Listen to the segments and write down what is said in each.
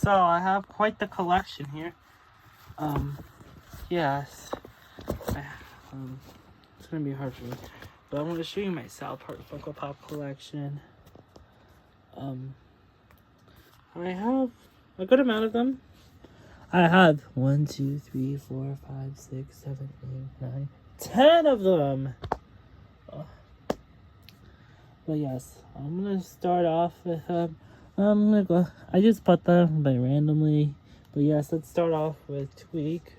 So I have quite the collection here. Yes. It's gonna be hard for me, but I want to show you my South Park Funko Pop collection. I have a good amount of them. I have 1, 2, 3, 4, 5, 6, 7, 8, 9, 10 of them. But yes, I'm gonna start off with I'm gonna go. I just put them by randomly. But yes, let's start off with Tweak.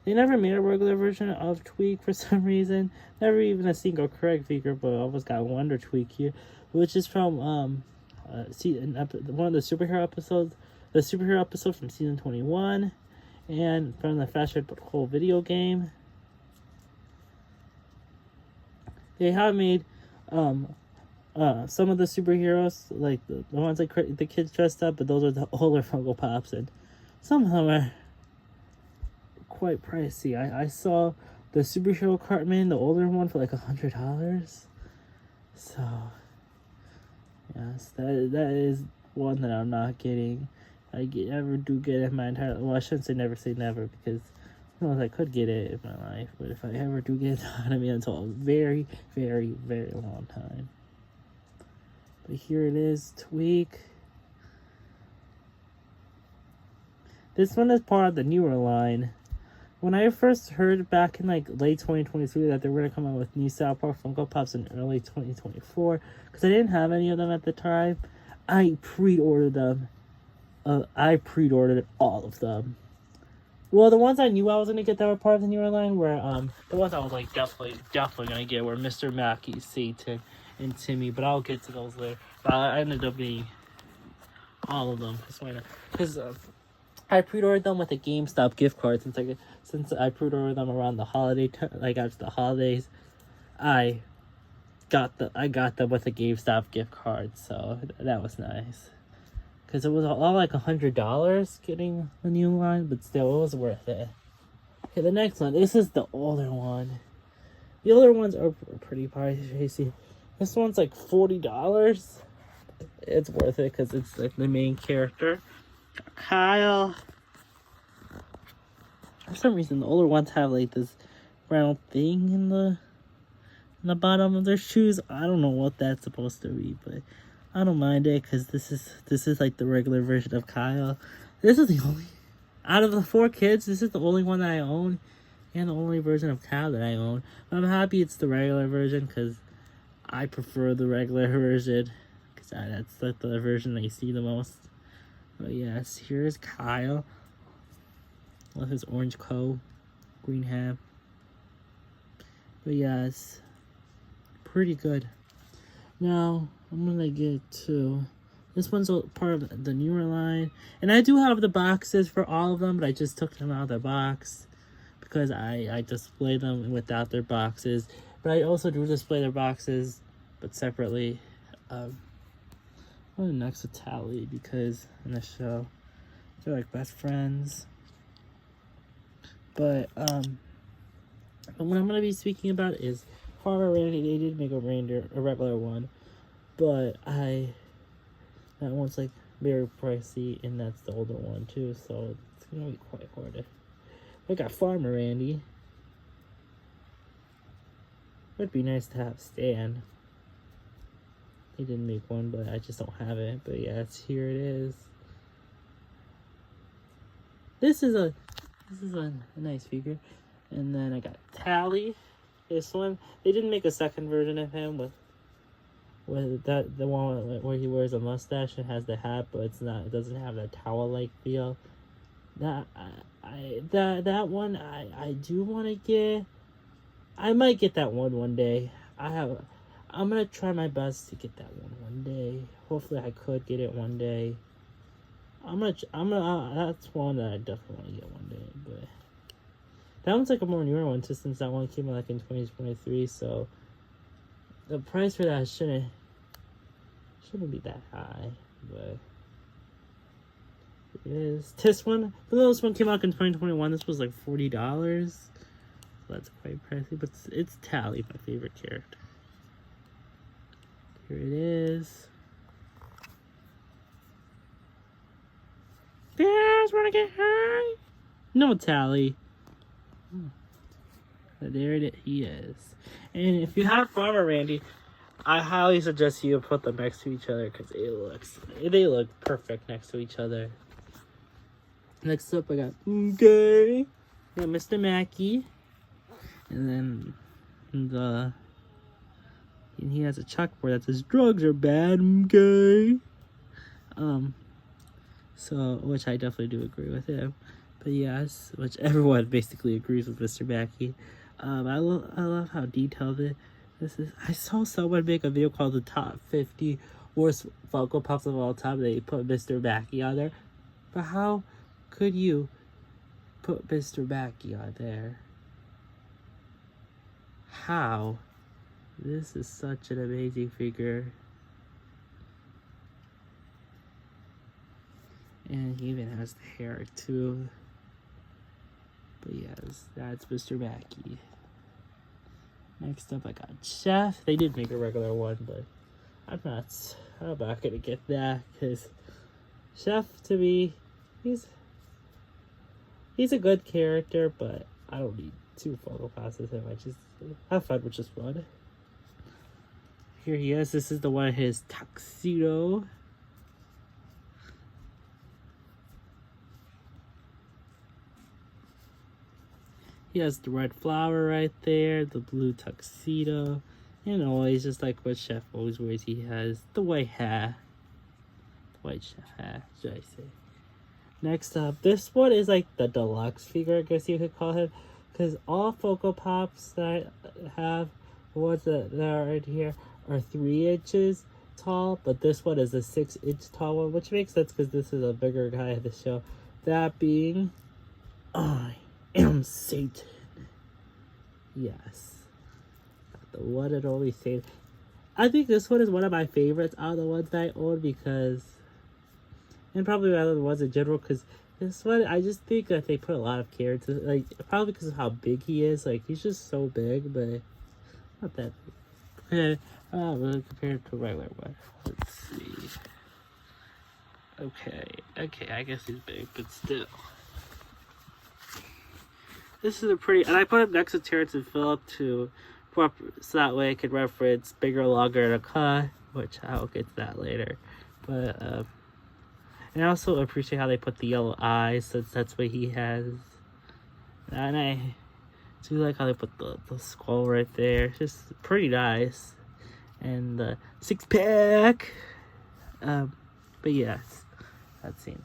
They never made a regular version of Tweak for some reason. Never even a single Craig figure, but I almost got Wonder Tweak here, which is from one of the superhero episodes. The superhero episode from season 21, and from the Fast Red Whole video game. They have made some of the superheroes, like the ones like the kids dressed up, but those are the older Funko Pops, and some of them are quite pricey. I saw the superhero Cartman, the older one, for like $100. So yes, that is one that I'm not getting. Ever do get it in my entire, well, I shouldn't say never, because who knows, I could get it in my life, but if I ever do get it, it's not gonna be until a very, very, very long time. But here it is, Tweak. This one is part of the newer line. When I first heard back in like late 2023 that they were gonna come out with new South Park Funko Pops in early 2024, because I didn't have any of them at the time, I pre-ordered them. I pre-ordered all of them. Well, the ones I knew I was gonna get that were part of the newer line were the ones I was like definitely gonna get were Mr. Mackey, Satan, and Timmy. But I'll get to those later. But I ended up getting all of them. Because I pre-ordered them with a GameStop gift card since I pre-ordered them around the holiday like after the holidays. I got them with a GameStop gift card, so that was nice. Because it was all like $100 getting the new line, but still, it was worth it. Okay, the next one. This is the older one. The older ones are pretty pricey. This one's like $40. It's worth it because it's like the main character, Kyle. For some reason, the older ones have like this round thing in the bottom of their shoes. I don't know what that's supposed to be, but I don't mind it because this is like the regular version of Kyle. This is the only, out of the 4 kids, this is the only one that I own, and the only version of Kyle that I own. But I'm happy it's the regular version because I prefer the regular version because that's like the version that you see the most. But yes, here's Kyle with his orange coat, green hat. But yes, pretty good. Now I'm gonna get to this one's part of the newer line, and I do have the boxes for all of them, but I just took them out of the box because I display them without their boxes. But I also do display their boxes, but separately. I'm next to Tally because in the show they're like best friends. But what I'm gonna be speaking about is Farmer Randy. They did make a regular one, but that one's like very pricey, and that's the older one too, so it's gonna be quite hard. I got Farmer Randy. It'd be nice to have Stan. He didn't make one, but I just don't have it. But yeah, here it is. This is a nice figure. And then I got Tally. This one, they didn't make a second version of him with the one where he wears a mustache and has the hat, but it doesn't have that towel-like feel. That one I do want to get. I might get that one day. I'm gonna try my best to get that one day. Hopefully, I could get it one day. That's one that I definitely want to get one day. But that one's like a more newer one too, since that one came out like in 2023. So the price for that shouldn't be that high. But it is. This one came out in 2021. This was like $40. So that's quite pricey, but it's Tally, my favorite character. Here it is. Very want to get hung? No, Tally. But there he is. And if you have Farmer Randy, I highly suggest you put them next to each other because they look perfect next to each other. Next up, I got Gay. I got Mr. Mackey. And then and he has a chalkboard that says drugs are bad, gay. So which I definitely do agree with him. But yes, which everyone basically agrees with Mr. Mackey. I love how detailed this is. I saw someone make a video called the top 50 worst Funko Pops of all time. They put Mr. Mackey on there. But how could you put Mr. Mackey on there? How? This is such an amazing figure. And he even has the hair too. But yes, that's Mr. Mackey. Next up I got Chef. They did make a regular one, but I'm not gonna get that because Chef, to me, he's a good character, but I don't need 2 Funko Pops with him. I just have fun with just one. Here he is. This is the one in his tuxedo. He has the red flower right there, the blue tuxedo, and always, just like what Chef always wears, he has the white hat. The white Chef hat, should I say. Next up, this one is like the deluxe figure, I guess you could call him, because all Funko Pops that I have, the ones that are in here, are 3 inches tall, but this one is a 6-inch tall one, which makes sense because this is a bigger guy in the show. That being, I am Satan. Yes. The one and only Satan. I think this one is one of my favorites out of the ones that I own because, and probably out of the ones in general, because this one, I just think that they put a lot of care into, like, probably because of how big he is. Like, he's just so big, but not that big. Really compared to a regular one. Let's see. Okay, I guess he's big, but still. This is a pretty, and I put him next to Terrence and Phillip so that way I could reference bigger, longer, and a cut, which I'll get to that later. But, and I also appreciate how they put the yellow eyes, since that's what he has. And I do like how they put the skull right there. It's just pretty nice. And the 6-pack. But yes, that scene.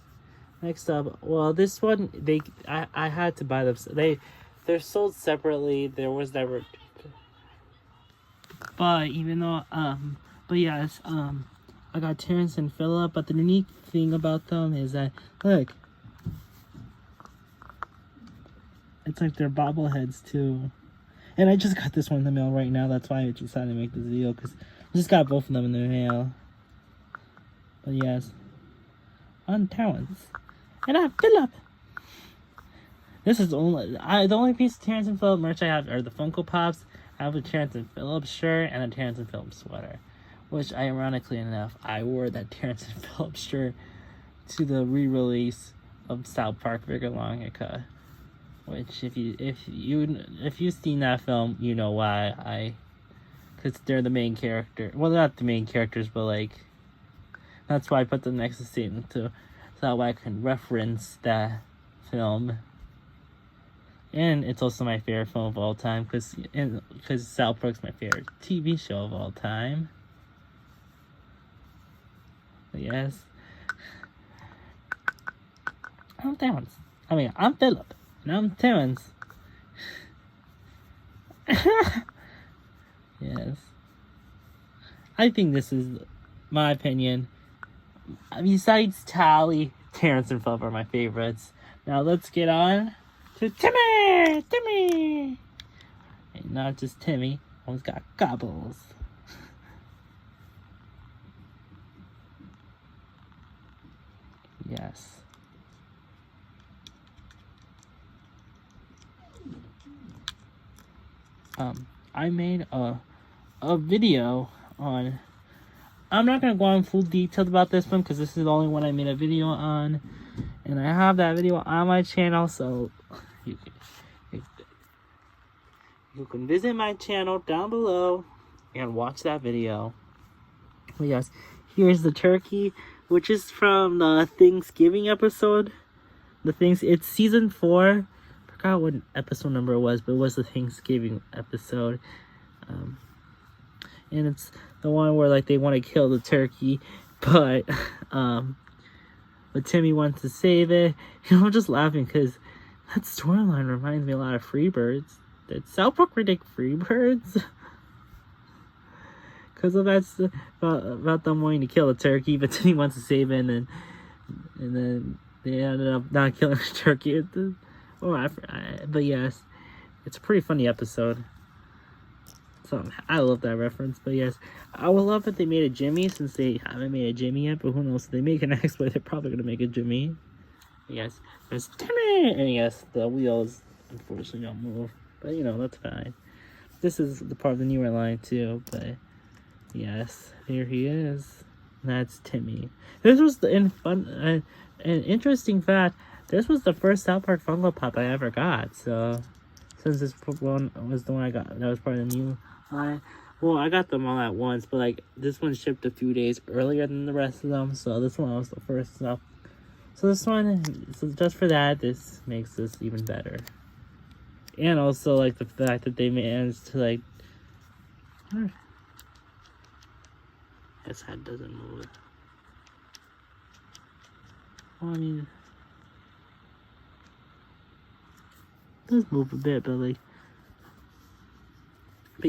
Next up, well, this one I had to buy them. They're sold separately. There was never, but even though but yes, I got Terrence and Phillip. But the unique thing about them is that look, it's like they're bobbleheads too. And I just got this one in the mail right now. That's why I decided to make this video, because I just got both of them in the mail. But yes, on Terrence. And I have Phillip. This is the only piece of Terrence and Phillip merch I have are the Funko Pops. I have a Terrence and Phillip shirt and a Terrence and Phillip sweater. Which, ironically enough, I wore that Terrence and Phillip shirt to the re-release of South Park Bigger Longica. Which, if you've seen that film, you know why because they're the main character. Well, not the main characters, but like, that's why I put them next to Satan too, so that way I can reference that film. And it's also my favorite film of all time, because South Park's my favorite TV show of all time. But yes, I'm Terrence. I'm Phillip. And I'm Terrence. Yes. I think this is my opinion. Besides Tally, Terrence and Phillip are my favorites. Now let's get on to Timmy! Timmy! And not just Timmy. One's got gobbles. Yes. I made a video on, I'm not going to go on full details about this one because this is the only one I made a video on, And I have that video on my channel, so you can visit my channel down below and watch that video. But yes, here's the turkey, which is from the Thanksgiving episode. It's season 4. I forgot what episode number it was, but it was the Thanksgiving episode. And it's the one where like they want to kill the turkey, but Timmy wants to save it. I'm just laughing because that storyline reminds me a lot of Freebirds. Did South Park predict Freebirds? Because that's about them wanting to kill the turkey, but Timmy wants to save it, and then they ended up not killing the turkey. But yes, it's a pretty funny episode. So I love that reference. But yes, I would love if they made a Jimmy, since they haven't made a Jimmy yet. But who knows? If they make an X, but they're probably gonna make a Jimmy. Yes, there's Timmy, and yes, the wheels unfortunately don't move. But you know, that's fine. This is the part of the newer line too. But yes, here he is. That's Timmy. This was an interesting fact. This was the first South Park Funko Pop I ever got. So since this one was the one I got, that was part of the new line. Well, I got them all at once, but like this one shipped a few days earlier than the rest of them. So this one was the first stuff. So this one, so just for that, this makes this even better. And also like the fact that they managed to like. His head doesn't move. Well, I mean, it does move a bit, but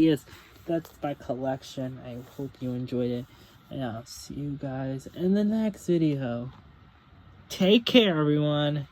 yes, that's my collection. I hope you enjoyed it, and I'll see you guys in the next video. Take care, everyone.